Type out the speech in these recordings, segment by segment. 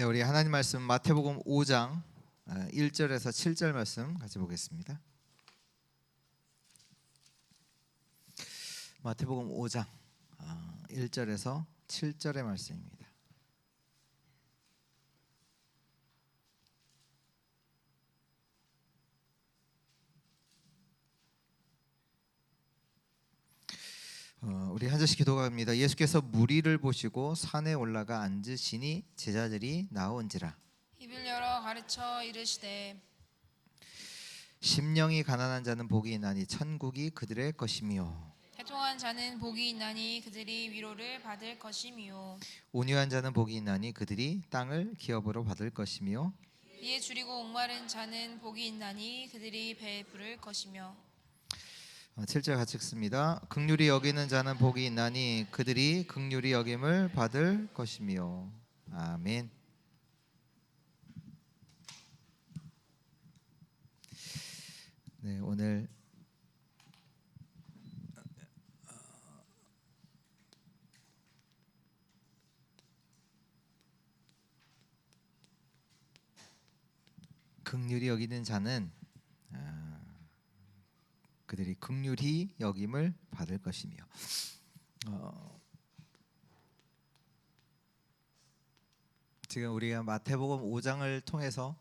네, 우리 하나님 말씀 마태복음 5장 1절에서 7절 말씀 같이 보겠습니다. 마태복음 5장 1절에서 7절의 말씀입니다. 우리 한 절씩 기도합니다. 예수께서 무리를 보시고 산에 올라가 앉으시니 제자들이 나온지라. 입을 열어 가르쳐 이르시되 심령이 가난한 자는 복이 있나니 천국이 그들의 것이며, 해통한 자는 복이 있나니 그들이 위로를 받을 것이며, 온유한 자는 복이 있나니 그들이 땅을 기업으로 받을 것이며, 이에 줄이고 목마른 자는 복이 있나니 그들이 배에 부를 것이며. 7절 같이 읽습니다. 긍휼히 여기는 자는 복이 있나니 그들이 긍휼히 여김을 받을 것이며. 아멘. 네, 오늘 긍휼히 여기는 자는 그들이 긍휼히 여김을 받을 것이며. 지금 우리가 마태복음 5장을 통해서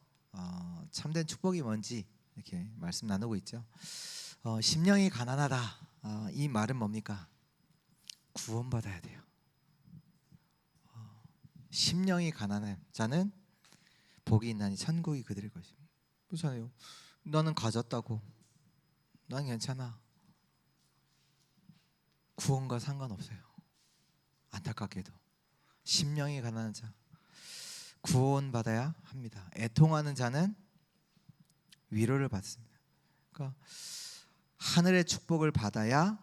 참된 축복이 뭔지 이렇게 말씀 나누고 있죠. 심령이 가난하다, 이 말은 뭡니까? 구원받아야 돼요. 심령이 가난한 자는 복이 있나니 천국이 그들의 것입니다. 그렇잖아요. 나는 가졌다고, 난 괜찮아. 구원과 상관없어요. 안타깝게도 심령이 가난한 자 구원받아야 합니다. 애통하는 자는 위로를 받습니다. 그러니까 하늘의 축복을 받아야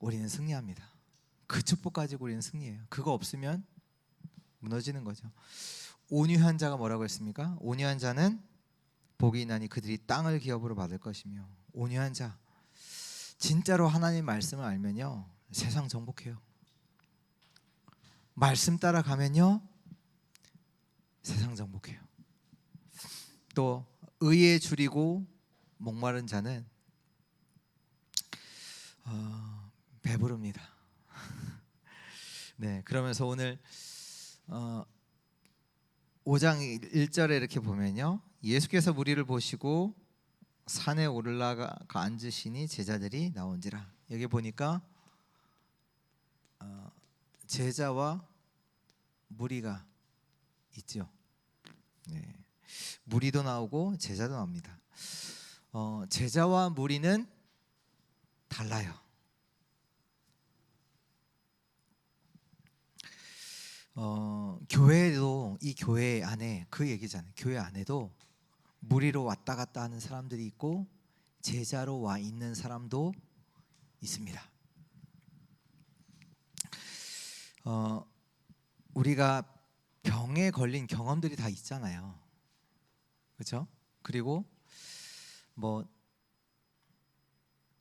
우리는 승리합니다. 그 축복 가지고 우리는 승리해요. 그거 없으면 무너지는 거죠. 온유한 자가 뭐라고 했습니까? 온유한 자는 복이 있나니 그들이 땅을 기업으로 받을 것이며. 온유한 자, 진짜로 하나님 말씀을 알면요 세상 정복해요. 말씀 따라가면요 세상 정복해요. 또 의에 줄이고 목마른 자는 배부릅니다. 네, 그러면서 오늘 5장 1절에 이렇게 보면요, 예수께서 무리를 보시고 산에 올라가 앉으시니 제자들이 나온지라. 여기 보니까 제자와 무리가 있죠. 네, 무리도 나오고 제자도 나옵니다. 제자와 무리는 달라요. 교회도, 이 교회 안에 그 얘기잖아요. 교회 안에도 무리로 왔다 갔다 하는 사람들이 있고 제자로 와 있는 사람도 있습니다. 우리가 병에 걸린 경험들이 다 있잖아요. 그렇죠? 그리고 뭐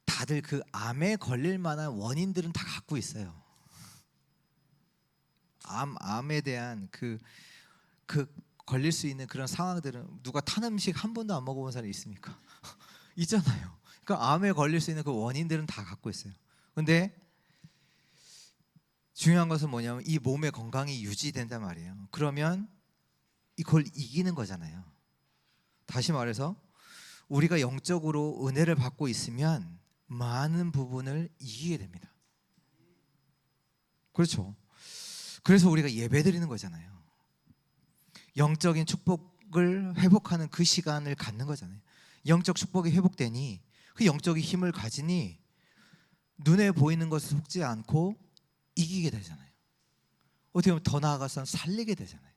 다들 그 암에 걸릴 만한 원인들은 다 갖고 있어요. 암에 대한 그 걸릴 수 있는 그런 상황들은, 누가 탄 음식 한 번도 안 먹어본 사람이 있습니까? 있잖아요. 그러니까 암에 걸릴 수 있는 그 원인들은 다 갖고 있어요. 근데 중요한 것은 뭐냐면 이 몸의 건강이 유지된단 말이에요. 그러면 이걸 이기는 거잖아요. 다시 말해서 우리가 영적으로 은혜를 받고 있으면 많은 부분을 이기게 됩니다. 그렇죠. 그래서 우리가 예배드리는 거잖아요. 영적인 축복을 회복하는 그 시간을 갖는 거잖아요. 영적 축복이 회복되니 그 영적인 힘을 가지니 눈에 보이는 것을 속지 않고 이기게 되잖아요. 어떻게 보면 더 나아가서 살리게 되잖아요.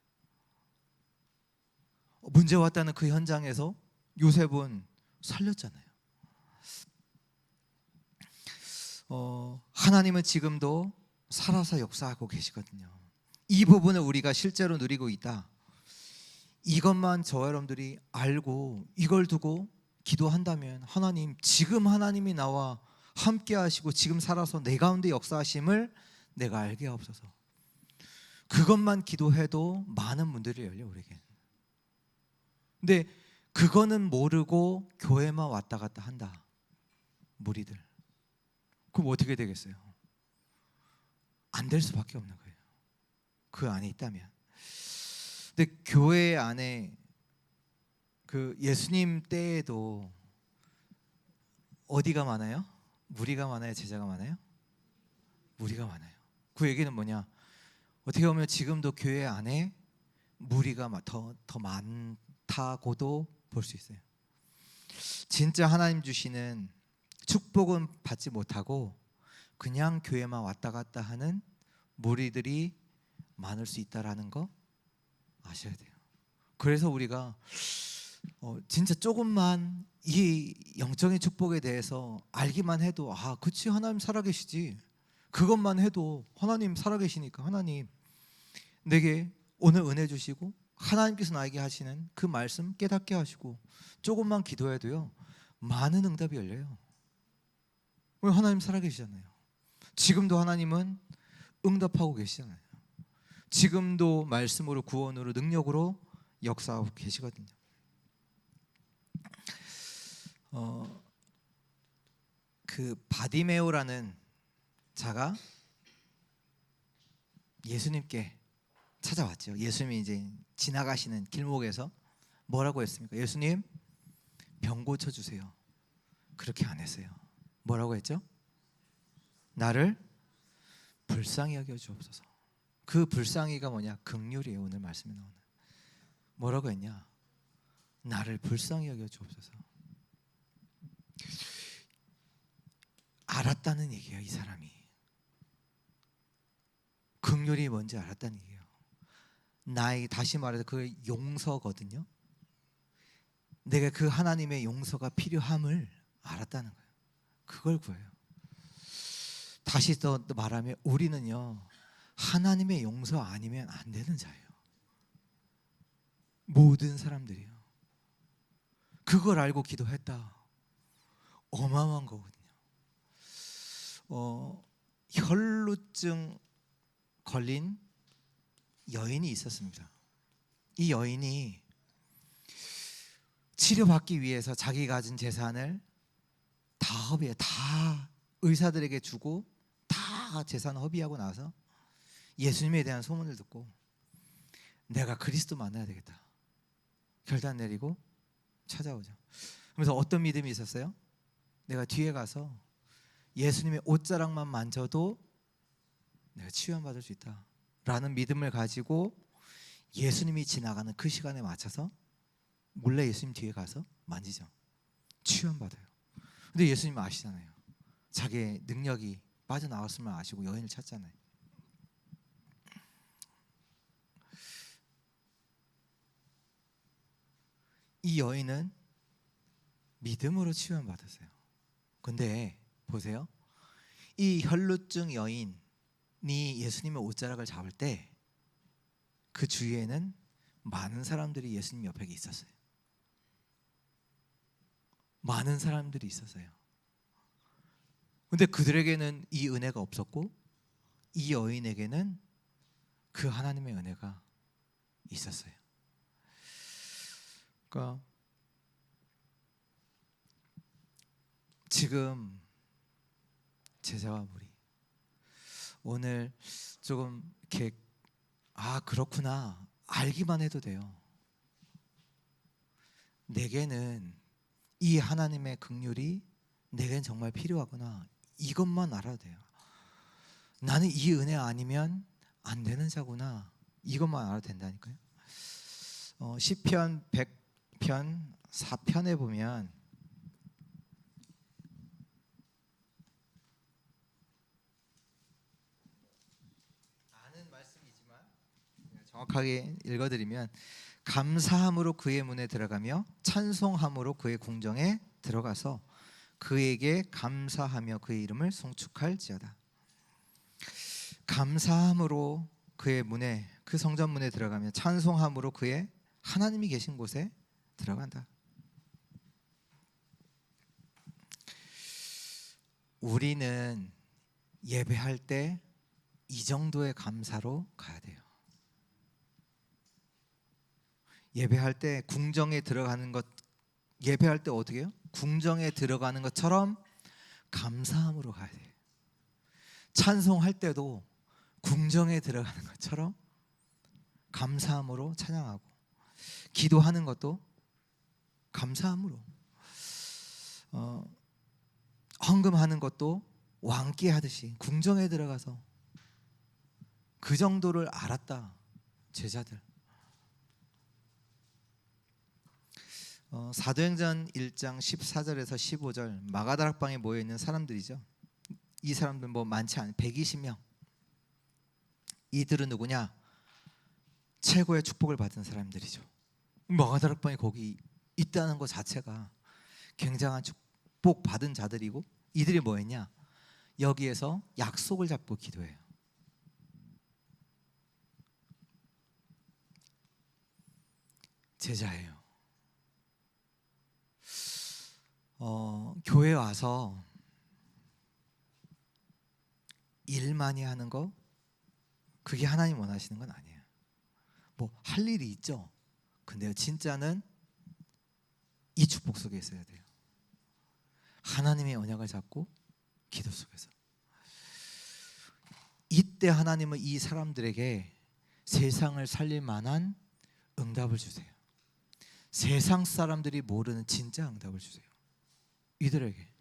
문제 왔다는 그 현장에서 요셉은 살렸잖아요. 하나님은 지금도 살아서 역사하고 계시거든요. 이 부분을 우리가 실제로 누리고 있다, 이것만 저와 여러분들이 알고 이걸 두고 기도한다면, 하나님, 지금 하나님이 나와 함께 하시고 지금 살아서 내 가운데 역사하심을 내가 알게 하옵소서. 그것만 기도해도 많은 문들이 열려 우리에게. 근데 그거는 모르고 교회만 왔다 갔다 한다, 무리들. 그럼 어떻게 되겠어요? 안 될 수밖에 없는 거예요. 그 안에 있다면. 근데 교회 안에 그 예수님 때에도 어디가 많아요? 무리가 많아요? 제자가 많아요? 무리가 많아요. 그 얘기는 뭐냐? 어떻게 보면 지금도 교회 안에 무리가 더 많다고도 볼 수 있어요. 진짜 하나님 주시는 축복은 받지 못하고 그냥 교회만 왔다 갔다 하는 무리들이 많을 수 있다라는 거 아셔야 돼요. 그래서 우리가 진짜 조금만 이 영적인 축복에 대해서 알기만 해도 그치, 하나님 살아계시지. 그것만 해도 하나님 살아계시니까 하나님 내게 오늘 은혜 주시고 하나님께서 나에게 하시는 그 말씀 깨닫게 하시고 조금만 기도해도요 많은 응답이 열려요. 왜? 하나님 살아계시잖아요. 지금도 하나님은 응답하고 계시잖아요. 지금도 말씀으로, 구원으로, 능력으로 역사하고 계시거든요. 그 바디메오라는 자가 예수님께 찾아왔죠. 예수님이 이제 지나가시는 길목에서 뭐라고 했습니까? 예수님, 병 고쳐 주세요. 그렇게 안 했어요. 뭐라고 했죠? 나를 불쌍히 여겨 주옵소서. 그 불쌍히가 뭐냐? 긍휼이에요. 오늘 말씀에 나오는. 뭐라고 했냐? 나를 불쌍히 여겨 주옵소서. 알았다는 얘기예요. 이 사람이 긍휼이 뭔지 알았다는 얘기예요. 나에게, 다시 말해서 그 용서거든요. 내가 그 하나님의 용서가 필요함을 알았다는 거예요. 그걸 구해요. 다시 또 말하면 우리는요 하나님의 용서 아니면 안 되는 자예요. 모든 사람들이요. 그걸 알고 기도했다. 어마어마한 거거든요. 혈루증 걸린 여인이 있었습니다. 이 여인이 치료받기 위해서 자기 가진 재산을 다 허비해, 다 의사들에게 주고 다 재산 허비하고 나서 예수님에 대한 소문을 듣고 내가 그리스도 만나야 되겠다 결단 내리고 찾아오죠. 그래서 어떤 믿음이 있었어요? 내가 뒤에 가서 예수님의 옷자락만 만져도 내가 치유받을 수 있다 라는 믿음을 가지고 예수님이 지나가는 그 시간에 맞춰서 몰래 예수님 뒤에 가서 만지죠. 치유받아요. 근데 예수님은 아시잖아요. 자기의 능력이 빠져나왔음을 아시고 여인을 찾잖아요. 이 여인은 믿음으로 치유받았어요. 근데 보세요. 이 혈루증 여인이 예수님의 옷자락을 잡을 때 그 주위에는 많은 사람들이 예수님 옆에 있었어요. 많은 사람들이 있었어요. 근데 그들에게는 이 은혜가 없었고 이 여인에게는 그 하나님의 은혜가 있었어요. 그러니까 지금 제자와 무리 오늘 조금 이렇게 그렇구나 알기만 해도 돼요. 내게는 이 하나님의 긍휼이 내게는 정말 필요하구나 이것만 알아도 돼요. 나는 이 은혜 아니면 안 되는 자구나 이것만 알아도 된다니까요. 시편 100편 4편에 보면 아는 말씀이지만 정확하게 읽어드리면 감사함으로 그의 문에 들어가며 찬송함으로 그의 궁정에 들어가서 그에게 감사하며 그의 이름을 송축할지어다. 감사함으로 그의 문에, 그 성전 문에 들어가며 찬송함으로 그의 하나님이 계신 곳에 들어간다. 우리는 예배할 때 이 정도의 감사로 가야 돼요. 예배할 때 궁정에 들어가는 것, 예배할 때 어떻게 해요? 궁정에 들어가는 것처럼 감사함으로 가야 돼요. 찬송할 때도 궁정에 들어가는 것처럼 감사함으로 찬양하고, 기도하는 것도 감사함으로, 헌금하는 것도 왕께 하듯이 궁정에 들어가서 그 정도를 알았다. 제자들. 사도행전 1장 14절에서 15절 마가다락방에 모여 있는 사람들이죠. 이 사람들 뭐 많지 않아요. 120명. 이들은 누구냐? 최고의 축복을 받은 사람들이죠. 마가다락방이 거기 있다는 것 자체가 굉장한 축복 받은 자들이고, 이들이 뭐했냐? 여기에서 약속을 잡고 기도해요. 제자예요. 교회 와서 일 많이 하는 거, 그게 하나님 원하시는 건 아니에요. 뭐 할 일이 있죠. 근데 진짜는 이 축복 속에 있어야 돼요. 하나님의 언약을 잡고 기도 속에서. 이때 하나님은 이 사람들에게 세상을 살릴 만한 응답을 주세요. 세상 사람들이 모르는 진짜 응답을 주세요. 이들에게.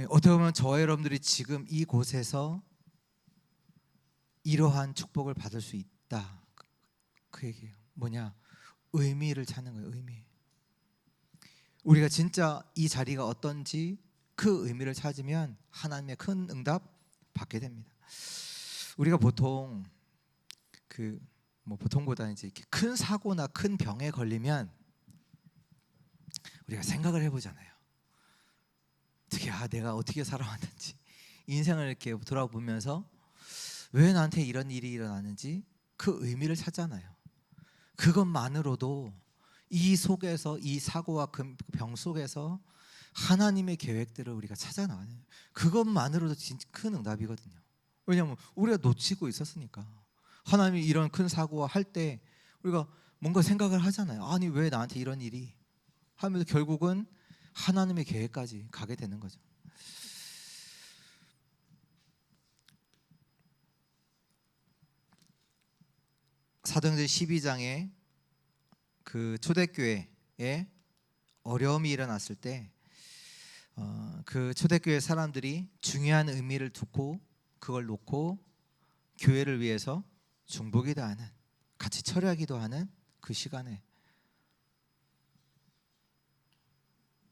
어떻게 보면 저와 여러분들이 지금 이곳에서 이러한 축복을 받을 수 있다. 그 얘기예요. 뭐냐? 의미를 찾는 거예요. 의미. 우리가 진짜 이 자리가 어떤지 그 의미를 찾으면 하나님의 큰 응답 받게 됩니다. 우리가 보통 보통보다 이제 이렇게 큰 사고나 큰 병에 걸리면 우리가 생각을 해보잖아요. 내가 어떻게 살아왔는지, 인생을 이렇게 돌아보면서 왜 나한테 이런 일이 일어나는지 그 의미를 찾잖아요. 그것만으로도 이 속에서, 이 사고와 그 병 속에서 하나님의 계획들을 우리가 찾아 나가요. 그것만으로도 진짜 큰 응답이거든요. 왜냐하면 우리가 놓치고 있었으니까. 하나님이 이런 큰 사고와 할 때 우리가 뭔가 생각을 하잖아요. 아니 왜 나한테 이런 일이 하면서 결국은 하나님의 계획까지 가게 되는 거죠. 사도행전 12장에 그 초대교회에 어려움이 일어났을 때 그 초대교회 사람들이 중요한 의미를 두고 그걸 놓고 교회를 위해서 중보기도 하는, 같이 철야기도 하는 그 시간에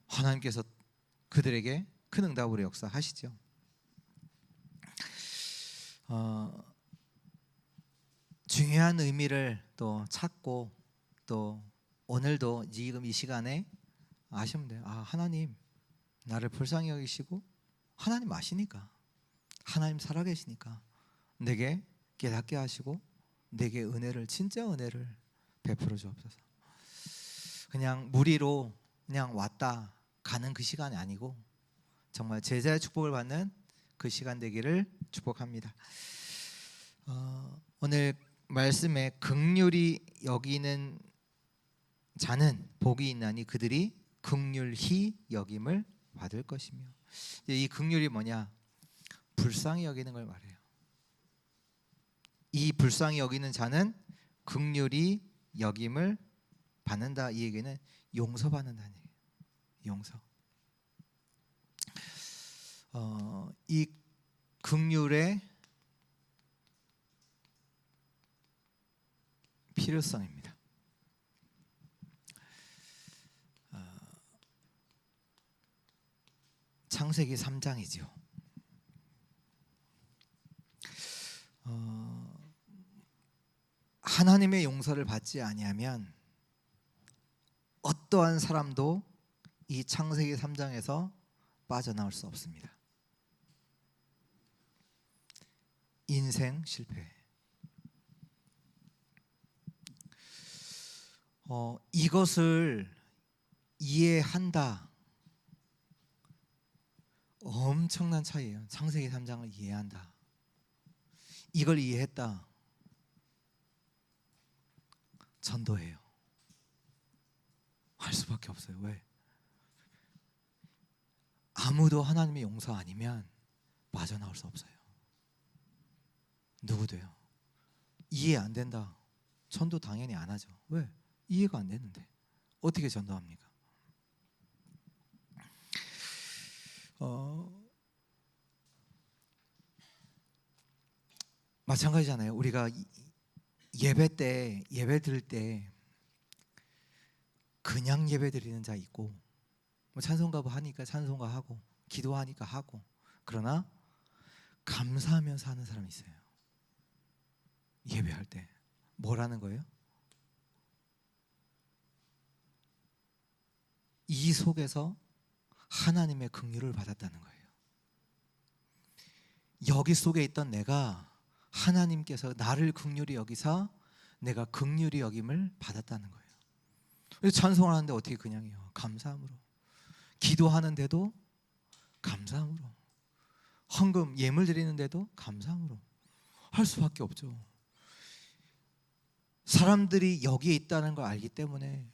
하나님께서 그들에게 큰 응답으로 역사하시죠. 중요한 의미를 또 찾고, 또 오늘도 지금 이 시간에 아시면 돼요. 하나님 나를 불쌍히 여기시고, 하나님 아시니까, 하나님 살아계시니까 내게 깨닫게 하시고 내게 은혜를, 진짜 은혜를 베풀어 주옵소서. 그냥 무리로 그냥 왔다 가는 그 시간이 아니고 정말 제자의 축복을 받는 그 시간 되기를 축복합니다. 오늘 말씀에 긍휼히 여기는 자는 복이 있나니 그들이 긍휼히 여김을 받을 것이며. 이 긍휼이 뭐냐? 불쌍히 여기는 걸 말해요. 이 불쌍히 여기는 자는 긍휼히 여김을 받는다. 이 얘기는 용서받는다는 얘기예요. 용서. 이 긍휼의 필요성입니다. 창세기 3장이죠. 하나님의 용서를 받지 아니하면 어떠한 사람도 이 창세기 3장에서 빠져나올 수 없습니다. 인생 실패. 이것을 이해한다. 엄청난 차이예요. 창세기 3장을 이해한다. 이걸 이해했다. 전도해요. 할 수밖에 없어요. 왜? 아무도 하나님의 용서 아니면 빠져나올 수 없어요. 누구도요. 이해 안 된다. 전도 당연히 안 하죠. 왜? 이해가 안 되는데 어떻게 전도합니까? 마찬가지잖아요. 우리가 예배 드릴 때 그냥 예배 드리는 자 있고, 뭐 찬송가 하니까 찬송가 하고, 기도하니까 하고, 그러나 감사하면서 하는 사람이 있어요. 예배할 때 뭐라는 거예요? 이 속에서 하나님의 긍휼을 받았다는 거예요. 여기 속에 있던 내가 하나님께서 나를 긍휼히 여기사 내가 긍휼히 여김을 받았다는 거예요. 그래서 찬송을 하는데 어떻게 그냥해요? 감사함으로. 기도하는데도 감사함으로. 헌금 예물 드리는데도 감사함으로 할 수밖에 없죠. 사람들이 여기에 있다는 걸 알기 때문에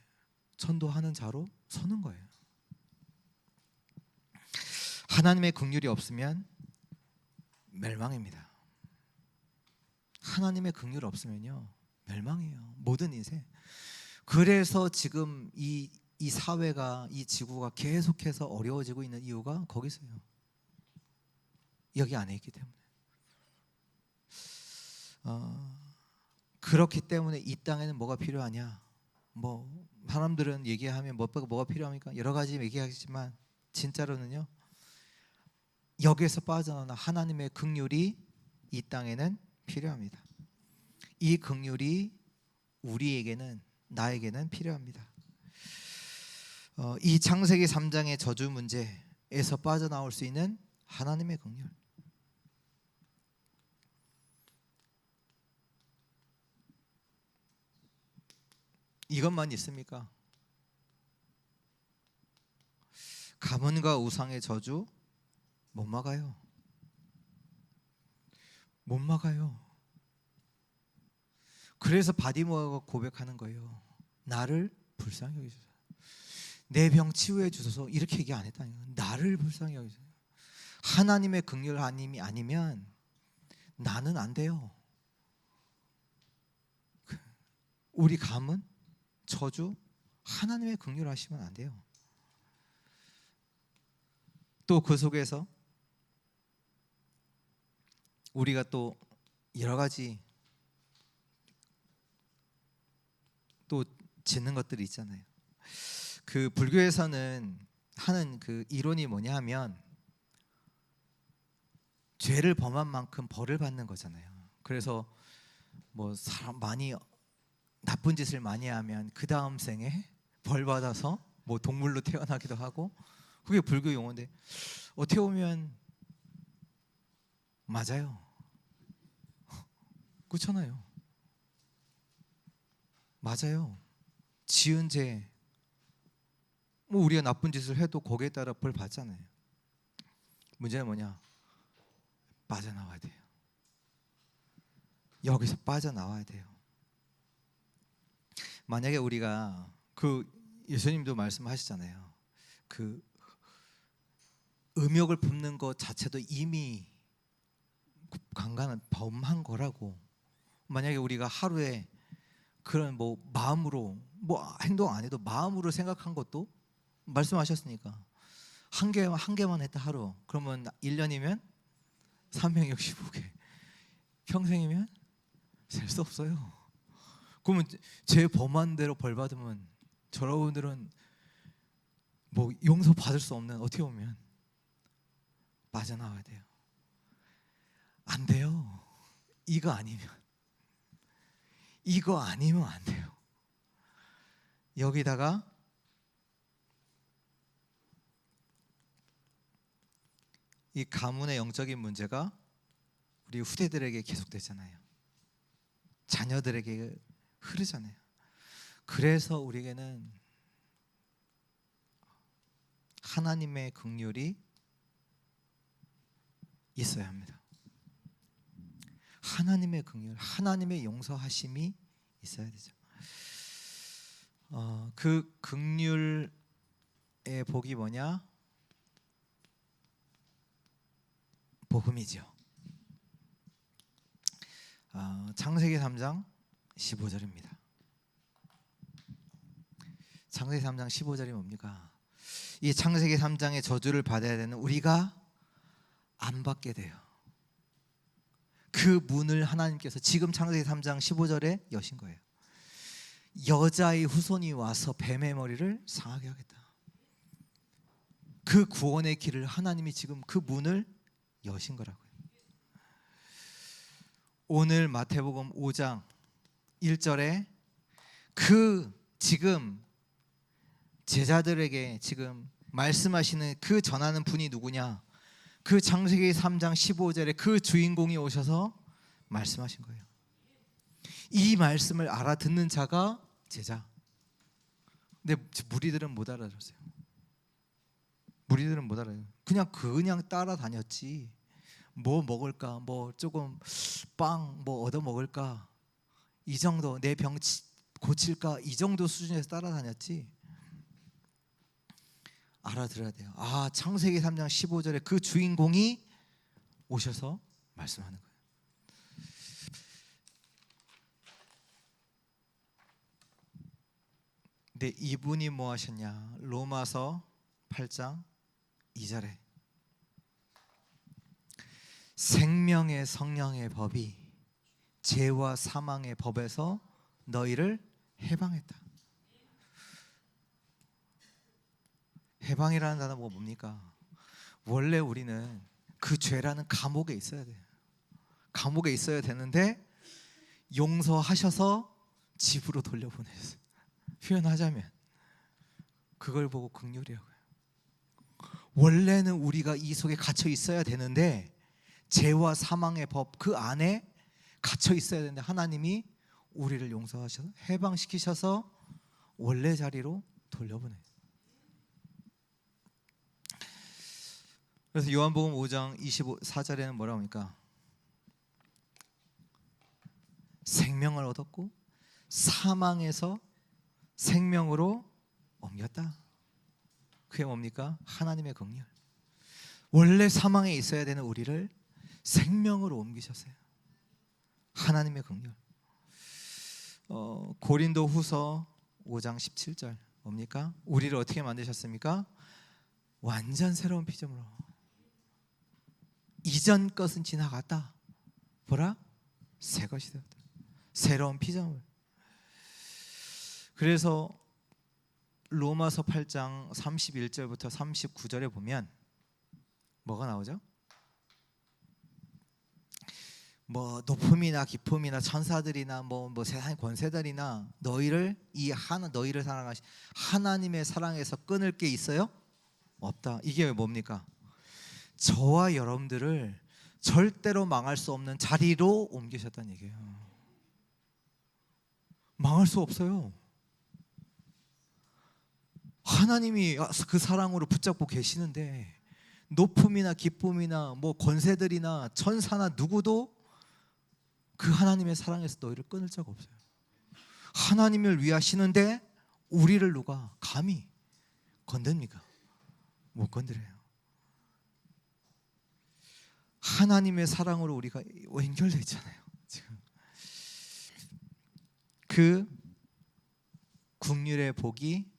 전도하는 자로 서는 거예요. 하나님의 긍휼이 없으면 멸망입니다. 하나님의 긍휼 없으면요 멸망이에요. 모든 인생. 그래서 지금 이 사회가, 이 지구가 계속해서 어려워지고 있는 이유가 거기 있어요. 여기 안에 있기 때문에. 그렇기 때문에 이 땅에는 뭐가 필요하냐? 뭐 사람들은 얘기하면 뭐가 필요합니까? 여러 가지 얘기하겠지만 진짜로는요, 여기에서 빠져나오는 하나님의 긍휼이 이 땅에는 필요합니다. 이 긍휼이 우리에게는, 나에게는 필요합니다. 이 창세기 3장의 저주 문제에서 빠져나올 수 있는 하나님의 긍휼. 이것만 있습니까? 가문과 우상의 저주 못 막아요. 못 막아요. 그래서 바디모아가 고백하는 거예요. 나를 불쌍히 여기소서. 내 병 치유해 주소서. 이렇게 얘기 안 했다니까요. 나를 불쌍히 여기소서. 하나님의 긍휼 아니면 나는 안 돼요. 우리 가문, 저주, 하나님의 긍휼 하시면 안 돼요. 또 그 속에서 우리가 또 여러 가지 또 짓는 것들이 있잖아요. 그 불교에서는 하는 그 이론이 뭐냐 하면 죄를 범한 만큼 벌을 받는 거잖아요. 그래서 뭐 사람 많이 나쁜 짓을 많이 하면 그 다음 생에 벌 받아서 뭐 동물로 태어나기도 하고, 그게 불교 용어인데 어떻게 보면 맞아요. 그렇잖아요. 맞아요. 지은 죄, 뭐 우리가 나쁜 짓을 해도 거기에 따라 벌 받잖아요. 문제는 뭐냐? 빠져나와야 돼요. 여기서 빠져나와야 돼요. 만약에 우리가 그 예수님도 말씀하시잖아요. 그 음욕을 품는 것 자체도 이미 강간한 범한 거라고. 만약에 우리가 하루에 그런 뭐 마음으로 뭐 행동 안 해도 마음으로 생각한 것도 말씀하셨으니까 한 개만 했다 하루. 그러면 1년이면 365개. 평생이면 셀 수 없어요. 그러면 제 범한 대로 벌 받으면 여러분들은 뭐 용서 받을 수 없는, 어떻게 보면 빠져나와야 돼요. 안 돼요. 이거 아니면 안 돼요. 여기다가 이 가문의 영적인 문제가 우리 후대들에게 계속되잖아요. 자녀들에게 흐르잖아요. 그래서 우리에게는 하나님의 긍휼이 있어야 합니다. 하나님의 긍휼, 하나님의 용서하심이 있어야 되죠. 그 긍휼의 복이 뭐냐? 복음이죠. 창세기 3장 15절입니다. 창세기 3장 15절이 뭡니까? 이 창세기 3장의 저주를 받아야 되는 우리가 안 받게 돼요. 그 문을 하나님께서 지금 창세기 3장 15절에 여신 거예요. 여자의 후손이 와서 뱀의 머리를 상하게 하겠다. 그 구원의 길을 하나님이 지금 그 문을 여신 거라고요. 오늘 마태복음 5장 1절에 그 지금 제자들에게 지금 말씀하시는 그 전하는 분이 누구냐? 그 창세기 3장 15절에 그 주인공이 오셔서 말씀하신 거예요. 이 말씀을 알아듣는 자가 제자. 근데 무리들은 못 알아들었어요. 무리들은 못 알아요. 그냥 따라다녔지. 뭐 먹을까? 뭐 조금 빵 뭐 얻어 먹을까? 이 정도 내 병 고칠까? 이 정도 수준에서 따라다녔지. 알아들어야 돼요. 창세기 3장 15절에 그 주인공이 오셔서 말씀하는 거예요. 근데 이분이 뭐 하셨냐? 로마서 8장 2절에 생명의 성령의 법이 죄와 사망의 법에서 너희를 해방했다. 해방이라는 단어가 뭡니까? 원래 우리는 그 죄라는 감옥에 있어야 돼요. 감옥에 있어야 되는데 용서하셔서 집으로 돌려보내셨어요. 표현하자면 그걸 보고 긍휼이라고요. 원래는 우리가 이 속에 갇혀 있어야 되는데 죄와 사망의 법 그 안에 갇혀 있어야 되는데 하나님이 우리를 용서하셔서 해방시키셔서 원래 자리로 돌려보내요. 그래서 요한복음 5장 24절에는 뭐라고 합니까? 생명을 얻었고 사망에서 생명으로 옮겼다. 그게 뭡니까? 하나님의 긍휼. 원래 사망에 있어야 되는 우리를 생명으로 옮기셨어요. 하나님의 긍휼. 고린도 후서 5장 17절 뭡니까? 우리를 어떻게 만드셨습니까? 완전 새로운 피조물로. 이전 것은 지나갔다. 보라, 새 것이 되었다. 새로운 피조물. 그래서 로마서 8장 31절부터 39절에 보면 뭐가 나오죠? 뭐 높음이나 깊음이나 천사들이나 뭐 세상의 권세들이나 너희를 사랑하신 하나님의 사랑에서 끊을 게 있어요? 없다. 이게 뭡니까? 저와 여러분들을 절대로 망할 수 없는 자리로 옮기셨다는 얘기예요. 망할 수 없어요. 하나님이 그 사랑으로 붙잡고 계시는데 높음이나 기쁨이나 뭐 권세들이나 천사나 누구도 그 하나님의 사랑에서 너희를 끊을 자가 없어요. 하나님을 위하시는데 우리를 누가 감히 건듭니까? 못 건드려요. 하나님의 사랑으로 우리가 연결되어 있잖아요. 지금 그 긍휼의 복이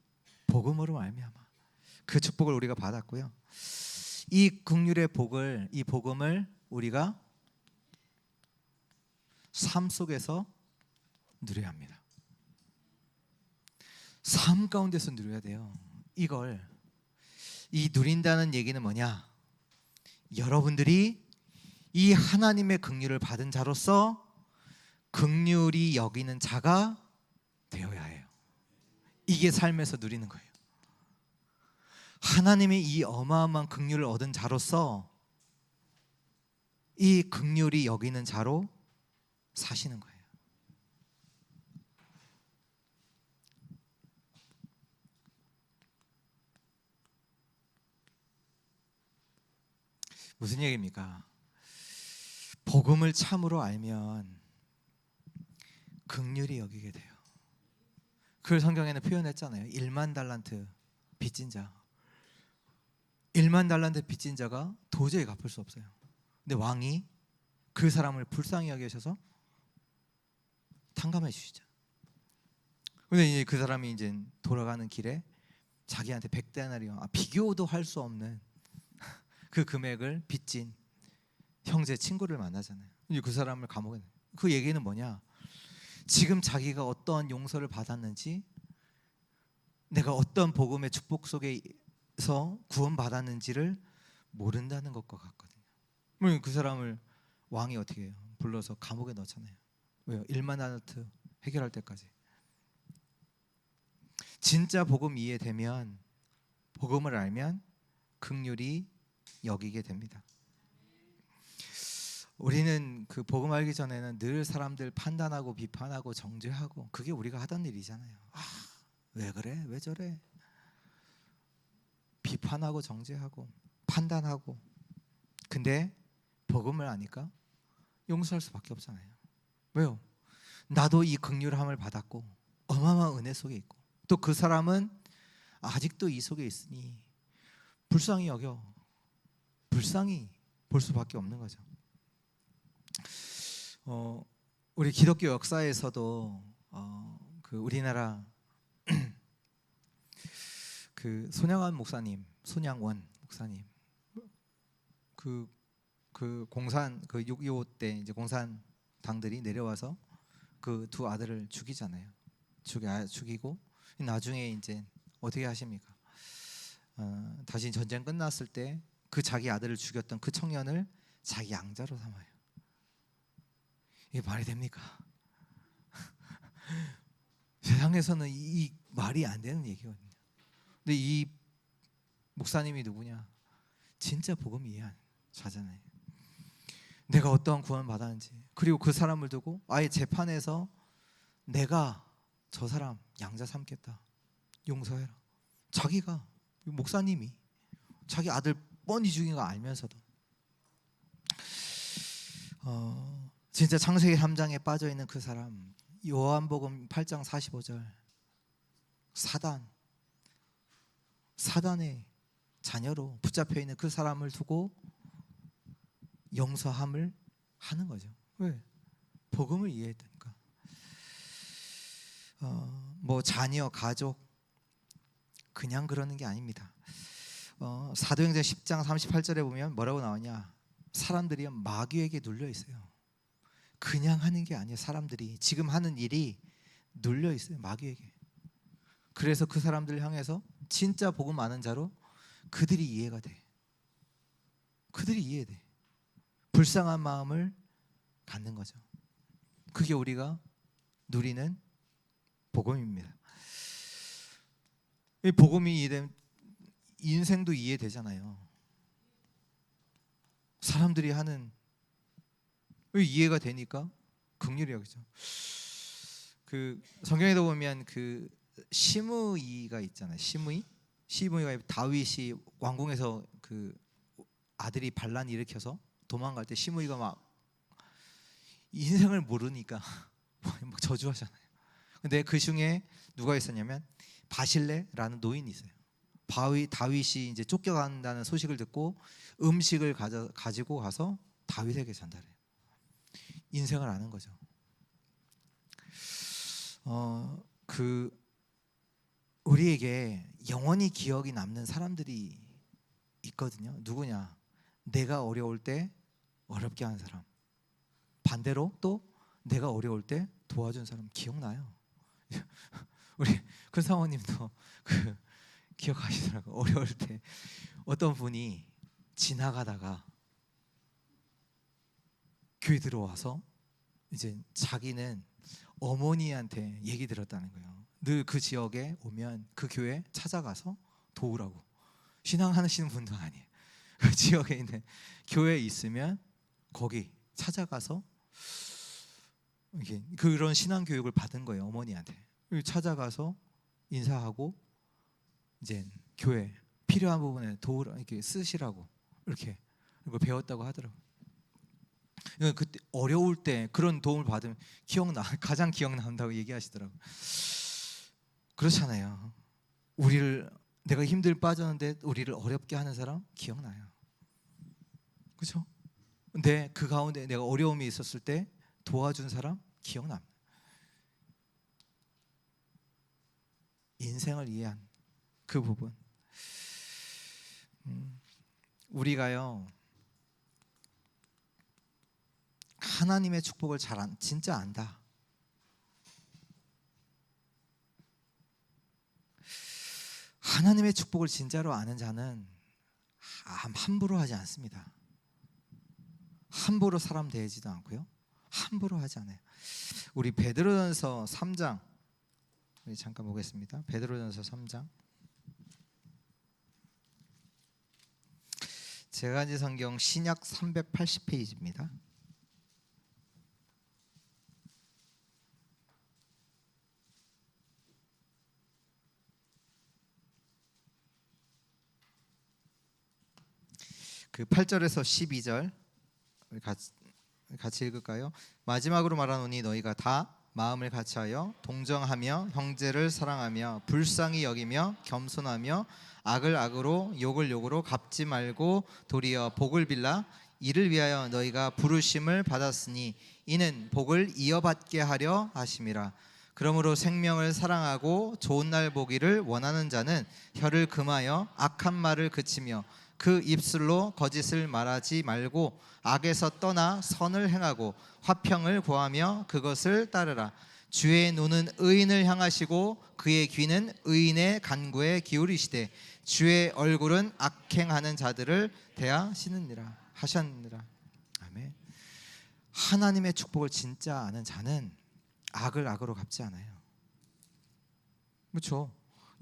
복음으로 말미암아 그 축복을 우리가 받았고요. 이 긍휼의 복을, 이 복음을 우리가 삶 속에서 누려야 합니다. 삶 가운데서 누려야 돼요. 이 누린다는 얘기는 뭐냐? 여러분들이 이 하나님의 긍휼을 받은 자로서 긍휼히 여기는 자가 되어야 해요. 이게 삶에서 누리는 거예요. 하나님이 이 어마어마한 긍휼을 얻은 자로서 이 긍휼히 여기는 자로 사시는 거예요. 무슨 얘기입니까? 복음을 참으로 알면 긍휼히 여기게 돼요. 그 성경에는 표현했잖아요. 1만 달란트 빚진 자. 1만 달란트 빚진 자가 도저히 갚을 수 없어요. 근데 왕이 그 사람을 불쌍히 여기셔서 탕감해 주시죠. 근데 이제 그 사람이 이제 돌아가는 길에 자기한테 100데나리온, 비교도 할 수 없는 그 금액을 빚진 형제 친구를 만나잖아요. 이제 그 사람을 감옥에 넣어요. 그 얘기는 뭐냐? 지금 자기가 어떠한 용서를 받았는지, 내가 어떤 복음의 축복 속에서 구원받았는지를 모른다는 것과 같거든요. 그 사람을 왕이 어떻게 해요? 불러서 감옥에 넣잖아요. 왜요? 1만 달란트 해결할 때까지. 진짜 복음 이해되면, 복음을 알면 긍휼히 여기게 됩니다. 우리는 그 복음 알기 전에는 늘 사람들 판단하고 비판하고 정죄하고, 그게 우리가 하던 일이잖아요. 왜 그래? 왜 저래? 비판하고 정죄하고 판단하고. 근데 복음을 아니까 용서할 수밖에 없잖아요. 왜요? 나도 이 긍휼함을 받았고 어마어마한 은혜 속에 있고, 또 그 사람은 아직도 이 속에 있으니 불쌍히 여겨, 불쌍히 볼 수밖에 없는 거죠. 우리 기독교 역사에서도 그 우리나라 그 손양원 목사님 그 공산 그 6.25 때 이제 공산당들이 내려와서 그 두 아들을 죽이잖아요. 죽이고 나중에 이제 어떻게 하십니까? 다시 전쟁 끝났을 때 그 자기 아들을 죽였던 그 청년을 자기 양자로 삼아요. 이게 말이 됩니까? 세상에서는 이 말이 안 되는 얘기거든요. 근데 이 목사님이 누구냐? 진짜 복음 이해한 자잖아요. 내가 어떠한 구원을 받았는지, 그리고 그 사람을 두고 아예 재판에서 내가 저 사람 양자 삼겠다, 용서해라. 자기가, 목사님이 자기 아들 뻔히 죽인 거 알면서도 진짜 창세기 3장에 빠져있는 그 사람, 요한복음 8장 45절, 사단의 자녀로 붙잡혀 있는 그 사람을 두고 용서함을 하는 거죠. 왜? 복음을 이해했다니까. 뭐 자녀, 가족 그냥 그러는 게 아닙니다. 사도행전 10장 38절에 보면 뭐라고 나오냐? 사람들이 마귀에게 눌려 있어요. 그냥 하는 게 아니에요. 사람들이 지금 하는 일이 눌려 있어요, 마귀에게. 그래서 그 사람들을 향해서 진짜 복음 아는 자로 그들이 이해가 돼. 그들이 이해돼. 불쌍한 마음을 갖는 거죠. 그게 우리가 누리는 복음입니다. 이 복음이 이해되면 인생도 이해되잖아요. 사람들이 하는 이해가 되니까 긍휼히 여기죠. 그 성경에도 보면 그 시므이가 있잖아요. 시므이가 다윗이 왕궁에서 그 아들이 반란 일으켜서 도망갈 때 시므이가 막 인생을 모르니까 막 저주하잖아요. 근데 그 중에 누가 있었냐면 바실레라는 노인이 있어요. 다윗이 이제 쫓겨간다는 소식을 듣고 음식을 가지고 가서 다윗에게 전달해요. 인생을 아는 거죠. 그 우리에게 영원히 기억이 남는 사람들이 있거든요. 누구냐? 내가 어려울 때 어렵게 하는 사람. 반대로 또 내가 어려울 때 도와준 사람 기억나요. 우리 큰 사모님도 그 기억하시더라고요. 어려울 때 어떤 분이 지나가다가 교회 들어와서 이제 자기는 어머니한테 얘기 들었다는 거예요. 늘 그 지역에 오면 그 교회 찾아가서 도우라고. 신앙하시는 분도 아니에요. 그 지역에 있는 교회에 있으면 거기 찾아가서 이게 그런 신앙 교육을 받은 거예요. 어머니한테 찾아가서 인사하고 이제 교회 필요한 부분에 도우라, 이렇게 쓰시라고 이렇게 이걸 배웠다고 하더라고요. 그때 어려울 때 그런 도움을 받으면 가장 기억난다고 얘기하시더라고요. 그렇잖아요. 우리를 내가 힘들 빠졌는데 우리를 어렵게 하는 사람 기억나요. 그렇죠? 근데 그 가운데 내가 어려움이 있었을 때 도와준 사람 기억납니다. 인생을 이해한 그 부분. 우리가요 하나님의 축복을 진짜 안다. 하나님의 축복을 진짜로 아는 자는 함부로 하지 않습니다. 함부로 사람 대하지도 않고요. 함부로 하지 않아요. 우리 베드로전서 3장 우리 잠깐 보겠습니다. 베드로전서 3장. 제가지 성경 신약 380페이지입니다. 그 8절에서 12절 우리 같이 읽을까요? 마지막으로 말하노니 너희가 다 마음을 같이하여 동정하며 형제를 사랑하며 불쌍히 여기며 겸손하며 악을 악으로 욕을 욕으로 갚지 말고 도리어 복을 빌라. 이를 위하여 너희가 부르심을 받았으니 이는 복을 이어받게 하려 하심이라. 그러므로 생명을 사랑하고 좋은 날 보기를 원하는 자는 혀를 금하여 악한 말을 그치며 그 입술로 거짓을 말하지 말고 악에서 떠나 선을 행하고 화평을 구하며 그것을 따르라. 주의 눈은 의인을 향하시고 그의 귀는 의인의 간구에 기울이시되 주의 얼굴은 악행하는 자들을 대하시느니라 하셨느니라. 아멘. 하나님의 축복을 진짜 아는 자는 악을 악으로 갚지 않아요. 그렇죠?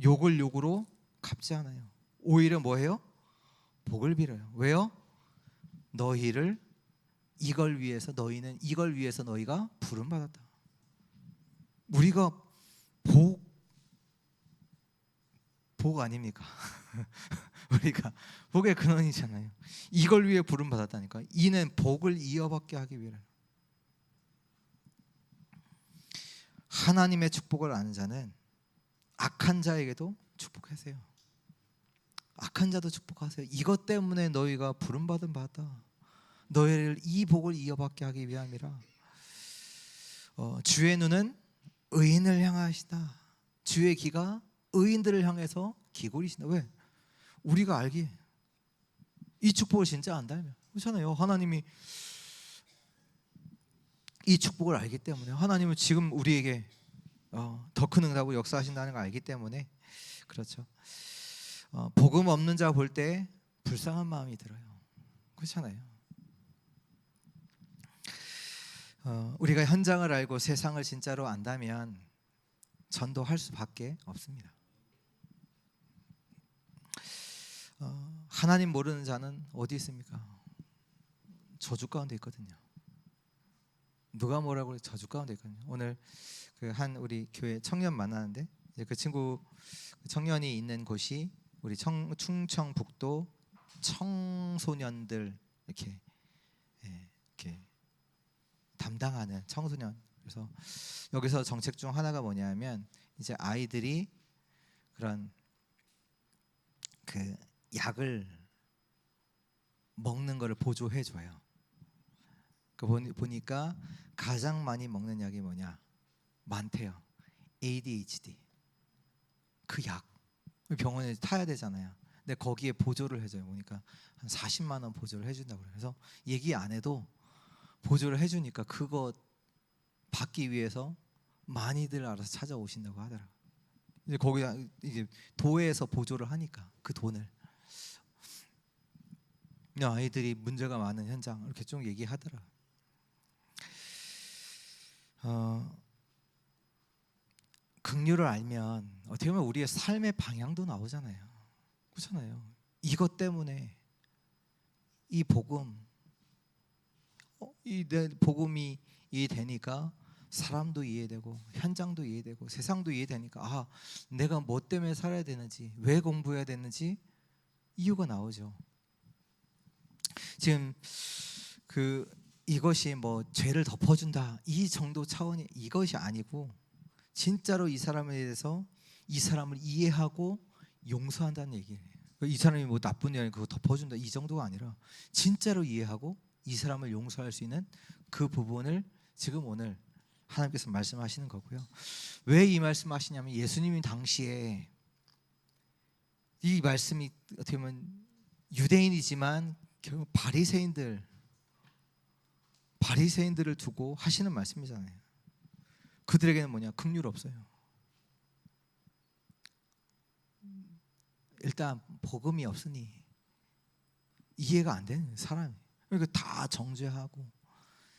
욕을 욕으로 갚지 않아요. 오히려 뭐해요? 복을 빌어요. 왜요? 너희는 이걸 위해서 너희가 부름 받았다. 우리가 복 아닙니까? 우리가 복의 근원이잖아요. 이걸 위해 부름 받았다니까. 이는 복을 이어받게 하기 위해. 하나님의 축복을 아는 자는 악한 자에게도 축복하세요. 악한 자도 축복하세요. 이것 때문에 너희가 부름받은 바다. 너희를 이 복을 이어받게 하기 위함이라. 주의 눈은 의인을 향하시다. 주의 귀가 의인들을 향해서 기울이신다. 왜? 우리가 알기에 이 축복을 진짜 안다면 그렇잖아요. 하나님이 이 축복을 알기 때문에 하나님은 지금 우리에게 더 큰 응답을 역사하신다는 걸 알기 때문에 그렇죠. 복음 없는 자 볼 때 불쌍한 마음이 들어요. 그렇잖아요. 우리가 현장을 알고 세상을 진짜로 안다면 전도할 수밖에 없습니다. 하나님 모르는 자는 어디 있습니까? 저주 가운데 있거든요. 누가 뭐라고 그래? 저주 가운데 있거든요. 오늘 그 한 우리 교회 청년 만나는데 이제 그 친구 청년이 있는 곳이 우리 충청북도 청소년들 이렇게 담당하는 청소년. 그래서 여기서 정책 중 하나가 뭐냐면 이제 아이들이 그런 그 약을 먹는 거를 보조해 줘요. 그 보니까 가장 많이 먹는 약이 뭐냐? 많대요. ADHD. 그 약 병원에 타야 되잖아요. 근데 거기에 보조를 해줘요. 보니까 한 40만 원 보조를 해준다고 그래요. 그래서 얘기 안 해도 보조를 해주니까 그거 받기 위해서 많이들 알아서 찾아오신다고 하더라고요. 이제 거기다 이제 도에서 보조를 하니까 그 돈을 아이들이 문제가 많은 현장 이렇게 좀 얘기하더라고요. 긍휼을 알면 어떻게 보면 우리의 삶의 방향도 나오잖아요. 그렇잖아요. 이것 때문에 이 복음, 내 복음이 이해되니까 사람도 이해되고 현장도 이해되고 세상도 이해되니까 내가 뭐 때문에 살아야 되는지, 왜 공부해야 되는지 이유가 나오죠. 지금 이것이 뭐 죄를 덮어준다 이 정도 차원이 이것이 아니고 진짜로 이 사람에 대해서 이 사람을 이해하고 용서한다는 얘기예요. 이 사람이 뭐 나쁜 일 그거 덮어준다 이 정도가 아니라 진짜로 이해하고 이 사람을 용서할 수 있는 그 부분을 지금 오늘 하나님께서 말씀하시는 거고요. 왜 이 말씀하시냐면 예수님이 당시에 이 말씀이 어떻게 보면 유대인이지만 결국 바리새인들을 두고 하시는 말씀이잖아요. 그들에게는 뭐냐? 긍휼 없어요. 일단 복음이 없으니 이해가 안 되는 사람이. 그러니까 다 정죄하고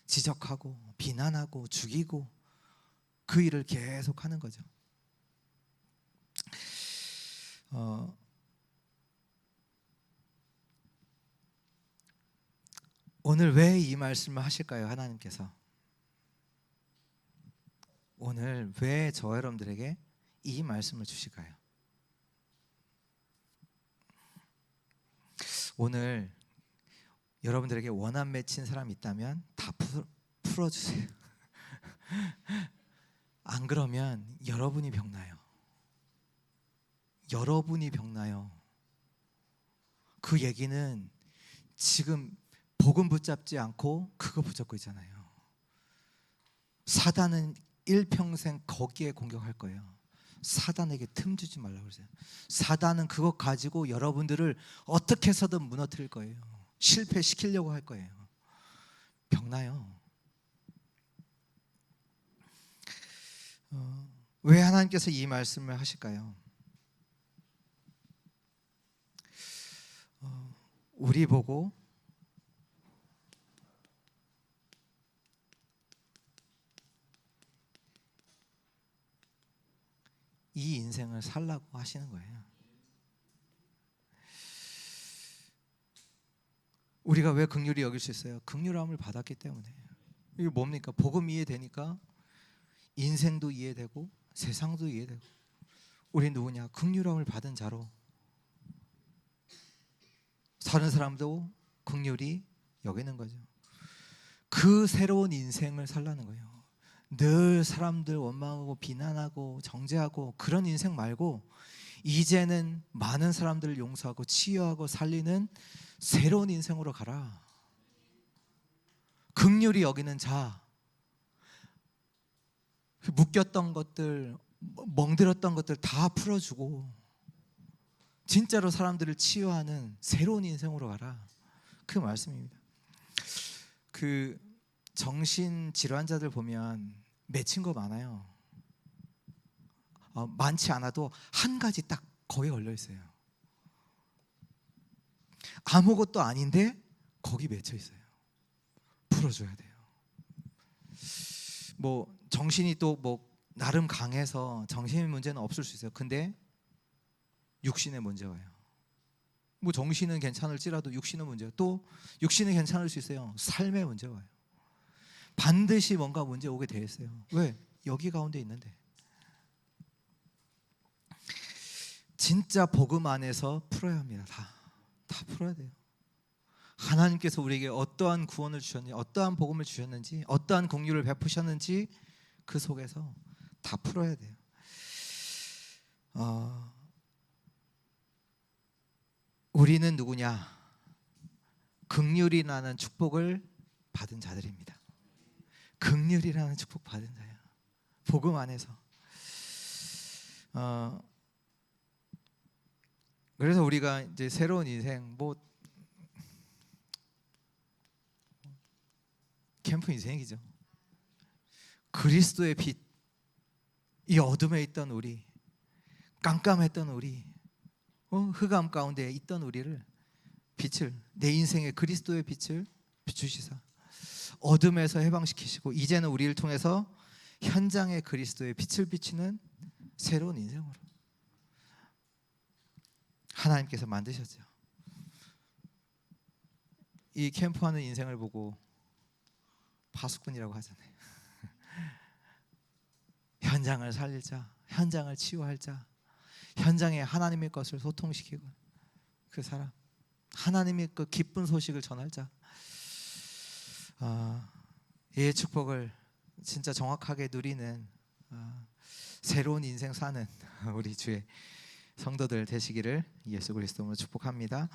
지적하고 비난하고 죽이고 그 일을 계속 하는 거죠. 오늘 왜 이 말씀을 하실까요? 하나님께서 오늘 왜 저 여러분들에게 이 말씀을 주실까요? 오늘 여러분들에게 원한 맺힌 사람 있다면 다 풀어주세요. 안 그러면 여러분이 병나요. 여러분이 병나요. 그 얘기는 지금 복음 붙잡지 않고 그거 붙잡고 있잖아요. 사단은 일평생 거기에 공격할 거예요. 사단에게 틈 주지 말라고 그러세요. 사단은 그거 가지고 여러분들을 어떻게 해서든 무너뜨릴 거예요. 실패시키려고 할 거예요. 병나요. 왜 하나님께서 이 말씀을 하실까요? 우리 보고 이 인생을 살라고 하시는 거예요. 우리가 왜 긍휼히 여길 수 있어요? 긍휼함을 받았기 때문에. 이게 뭡니까? 복음 이해되니까 인생도 이해되고 세상도 이해되고. 우리 누구냐? 긍휼함을 받은 자로 다른 사람도 긍휼히 여기는 거죠. 그 새로운 인생을 살라는 거예요. 늘 사람들 원망하고 비난하고 정죄하고 그런 인생 말고 이제는 많은 사람들을 용서하고 치유하고 살리는 새로운 인생으로 가라. 긍휼히 여기는 자, 묶였던 것들, 멍들었던 것들 다 풀어주고 진짜로 사람들을 치유하는 새로운 인생으로 가라. 그 말씀입니다. 그 정신 질환자들 보면 맺힌 거 많아요. 많지 않아도 한 가지 딱 거기에 걸려 있어요. 아무것도 아닌데 거기 맺혀 있어요. 풀어줘야 돼요. 뭐 정신이 또 뭐 나름 강해서 정신의 문제는 없을 수 있어요. 근데 육신의 문제가 와요. 뭐 정신은 괜찮을지라도 육신의 문제가 또 육신은 괜찮을 수 있어요. 삶의 문제가 와요. 반드시 뭔가 문제 오게 돼 있어요. 왜? 여기 가운데 있는데. 진짜 복음 안에서 풀어야 합니다. 다 풀어야 돼요. 하나님께서 우리에게 어떠한 구원을 주셨는지, 어떠한 복음을 주셨는지, 어떠한 긍휼을 베푸셨는지 그 속에서 다 풀어야 돼요. 우리는 누구냐? 긍휼이라는 축복을 받은 자들입니다. 긍휼이라는 축복 받은 자야. 복음 안에서. 그래서 우리가 이제 새로운 인생, 뭐 캠프 인생이죠. 그리스도의 빛, 이 어둠에 있던 우리, 깜깜했던 우리, 흑암 가운데 있던 우리를 빛을, 내 인생의 그리스도의 빛을 비추시사 어둠에서 해방시키시고 이제는 우리를 통해서 현장의 그리스도의 빛을 비추는 새로운 인생으로 하나님께서 만드셨죠. 이 캠프하는 인생을 보고 파수꾼이라고 하잖아요. 현장을 살릴 자, 현장을 치유할 자, 현장에 하나님의 것을 소통시키고 그 사람, 하나님의 그 기쁜 소식을 전할 자, 이 축복을 진짜 정확하게 누리는 새로운 인생 사는 우리 주의 성도들 되시기를 예수 그리스도로 축복합니다.